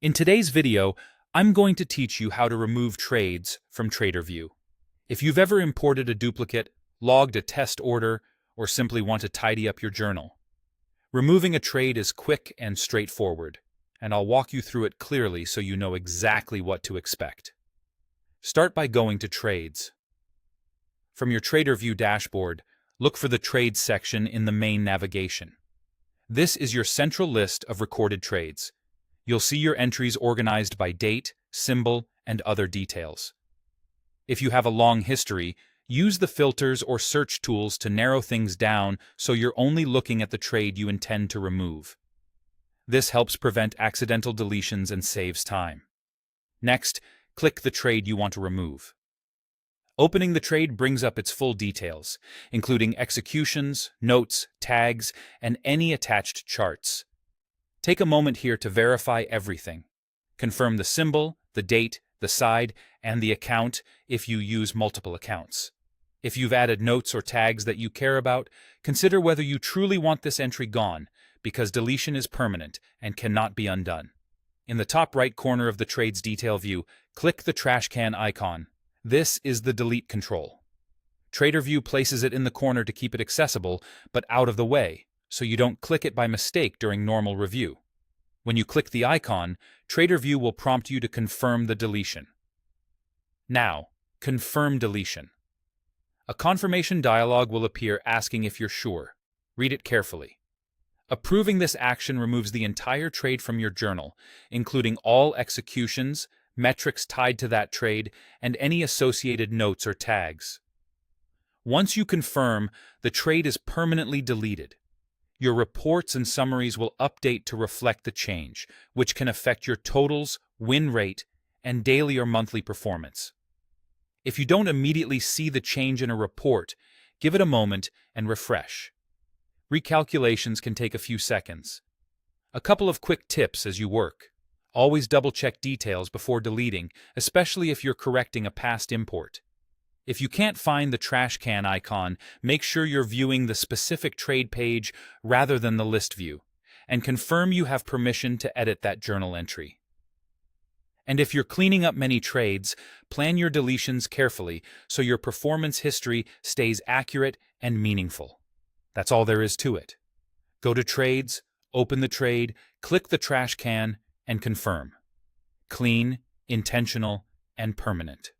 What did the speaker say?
In today's video, I'm going to teach you how to remove trades from Tradervue. If you've ever imported a duplicate, logged a test order, or simply want to tidy up your journal, removing a trade is quick and straightforward, and I'll walk you through it clearly so you know exactly what to expect. Start by going to Trades. From your Tradervue dashboard, look for the Trades section in the main navigation. This is your central list of recorded trades. You'll see your entries organized by date, symbol, and other details. If you have a long history, use the filters or search tools to narrow things down so you're only looking at the trade you intend to remove. This helps prevent accidental deletions and saves time. Next, click the trade you want to remove. Opening the trade brings up its full details, including executions, notes, tags, and any attached charts. Take a moment here to verify everything. Confirm the symbol, the date, the side, and the account if you use multiple accounts. If you've added notes or tags that you care about, consider whether you truly want this entry gone, because deletion is permanent and cannot be undone. In the top right corner of the trade's detail view, click the trash can icon. This is the delete control. Tradervue places it in the corner to keep it accessible, but out of the way, so you don't click it by mistake during normal review. When you click the icon, Tradervue will prompt you to confirm the deletion. Now, confirm deletion. A confirmation dialog will appear asking if you're sure. Read it carefully. Approving this action removes the entire trade from your journal, including all executions, metrics tied to that trade, and any associated notes or tags. Once you confirm, the trade is permanently deleted. Your reports and summaries will update to reflect the change, which can affect your totals, win rate, and daily or monthly performance. If you don't immediately see the change in a report, give it a moment and refresh. Recalculations can take a few seconds. A couple of quick tips as you work. Always double-check details before deleting, especially if you're correcting a past import. If you can't find the trash can icon, make sure you're viewing the specific trade page rather than the list view, and confirm you have permission to edit that journal entry. And if you're cleaning up many trades, plan your deletions carefully so your performance history stays accurate and meaningful. That's all there is to it. Go to Trades, open the trade, click the trash can, and confirm. Clean, intentional, and permanent.